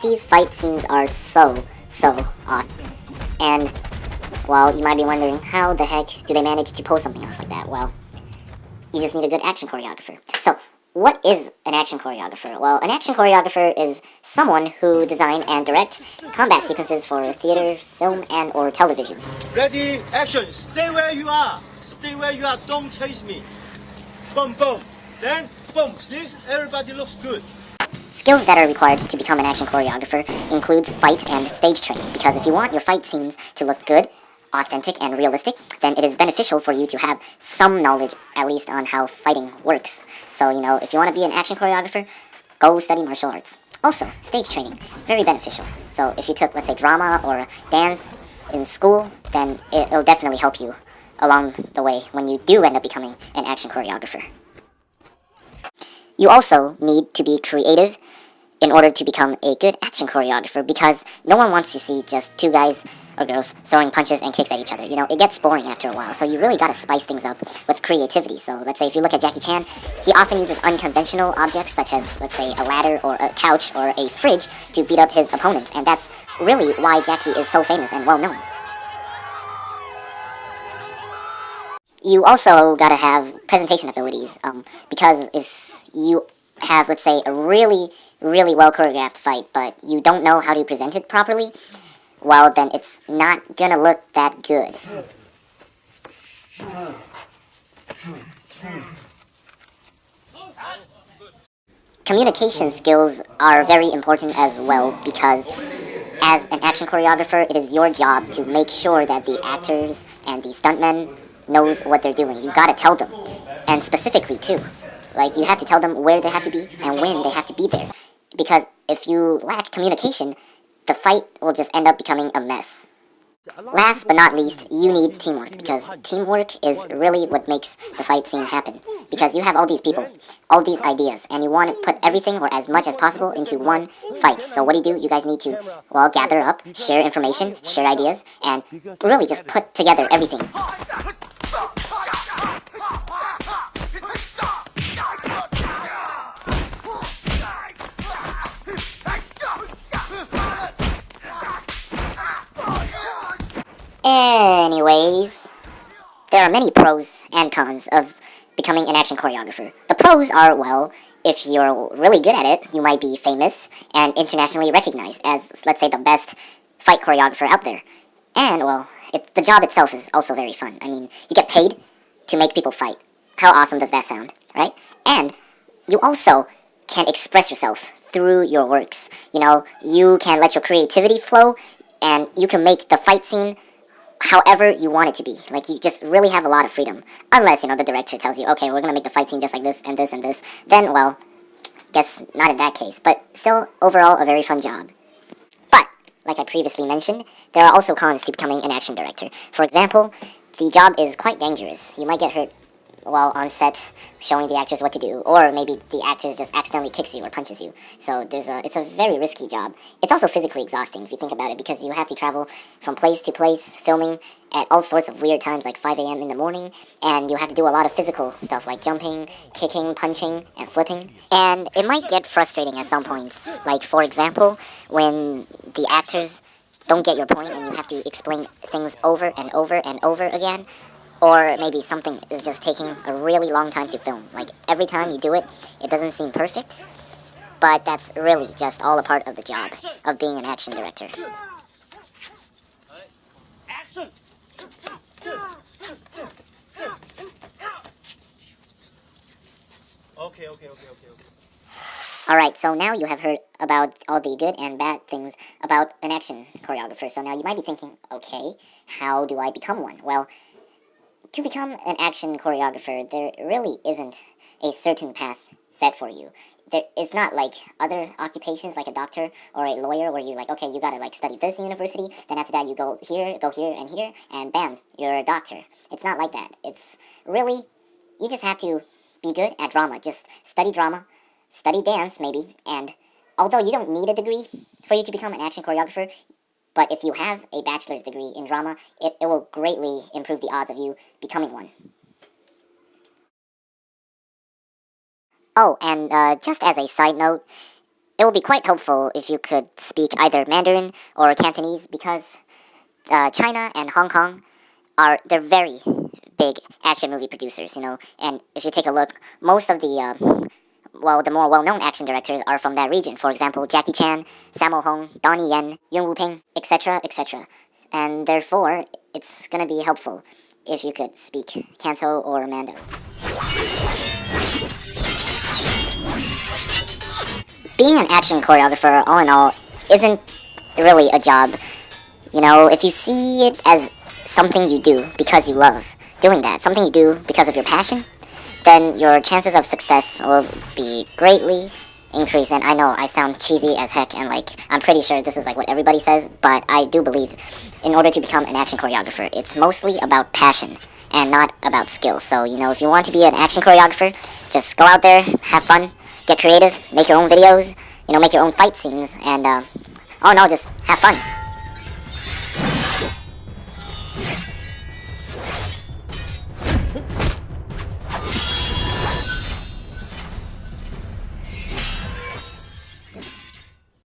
These fight scenes are so awesome. And, well, you might be wondering, how the heck do they manage to pull something off like that? Well, you just need a good action choreographer. So, what is an action choreographer? Well, an action choreographer is someone who design and direct combat sequences for theater, film, and or television. Ready, action. Stay where you are. Stay where you are. Don't chase me. Boom, boom. Then, boom. See? Everybody looks good. Skills that are required to become an action choreographer includes fight and stage training, because if you want your fight scenes to look good, authentic, and realistic, then it is beneficial for you to have some knowledge, at least on how fighting works. So, if you want to be an action choreographer, go study martial arts. Also, stage training, very beneficial. So if you took, let's say, drama or dance in school, then it'll definitely help you along the way when you do end up becoming an action choreographer. You also need to be creative in order to become a good action choreographer, because no one wants to see just two guys or girls throwing punches and kicks at each other. It gets boring after a while, so you really gotta spice things up with creativity. So let's say if you look at Jackie Chan, he often uses unconventional objects such as, let's say, a ladder or a couch or a fridge to beat up his opponents, and that's really why Jackie is so famous and well known. You also gotta have presentation abilities, because if you have, let's say, a really well choreographed fight, but you don't know how to present it properly, well, then it's not gonna look that good. Communication skills are very important as well, because as an action choreographer, it is your job to make sure that the actors and the stuntmen knows what they're doing. You gotta tell them, and specifically too. Like, you have to tell them where they have to be and when they have to be there. Because if you lack communication, the fight will just end up becoming a mess. Last but not least, you need teamwork, because teamwork is really what makes the fight scene happen. Because you have all these people, all these ideas, and you want to put everything or as much as possible into one fight. So what do? You guys need to, well, gather up, share information, share ideas, and really just put together everything. Anyways, there are many pros and cons of becoming an action choreographer. The pros are, well, if you're really good at it, you might be famous and internationally recognized as, let's say, the best fight choreographer out there. And, well, the job itself is also very fun. I mean, you get paid to make people fight. How awesome does that sound, right? And you also can express yourself through your works. You can let your creativity flow, and you can make the fight scene however you want it to be. Like, you just really have a lot of freedom. Unless, the director tells you, okay, we're gonna make the fight scene just like this and this and this. Then, well, guess not in that case. But still, overall, a very fun job. But, like I previously mentioned, there are also cons to becoming an action director. For example, the job is quite dangerous. You might get hurt while on set showing the actors what to do, or maybe the actors just accidentally kicks you or punches you. So it's a very risky job. It's also physically exhausting if you think about it, because you have to travel from place to place, filming at all sorts of weird times, like 5 a.m. in the morning, and you have to do a lot of physical stuff like jumping, kicking, punching, and flipping. And it might get frustrating at some points, like, for example, when the actors don't get your point and you have to explain things over and over and over again. Or maybe something is just taking a really long time to film. Like, every time you do it, it doesn't seem perfect. But that's really just all a part of the job of being an action director. Action! Okay. Alright, so now you have heard about all the good and bad things about an action choreographer. So now you might be thinking, okay, how do I become one? Well, to become an action choreographer, there really isn't a certain path set for you. It's not like other occupations, like a doctor or a lawyer, where you're like, okay, you gotta study this university, then after that you go here, and here, and bam, you're a doctor. It's not like that. It's really, you just have to be good at drama. Just study drama, study dance maybe, and although you don't need a degree for you to become an action choreographer, but if you have a bachelor's degree in drama, it will greatly improve the odds of you becoming one. Oh, and just as a side note, it would be quite helpful if you could speak either Mandarin or Cantonese, because China and Hong Kong they're very big action movie producers, and if you take a look, most of the more well-known action directors are from that region. For example, Jackie Chan, Sammo Hung, Donnie Yen, Yuen Woo-ping, etc., etc. And therefore, it's gonna be helpful if you could speak Canto or Mando. Being an action choreographer, all in all, isn't really a job. If you see it as something you do because you love doing that, something you do because of your passion, then your chances of success will be greatly increased. And I know I sound cheesy as heck, and I'm pretty sure this is what everybody says, but I do believe in order to become an action choreographer, it's mostly about passion and not about skill. So, if you want to be an action choreographer, just go out there, have fun, get creative, make your own videos, make your own fight scenes, and, oh no, just have fun.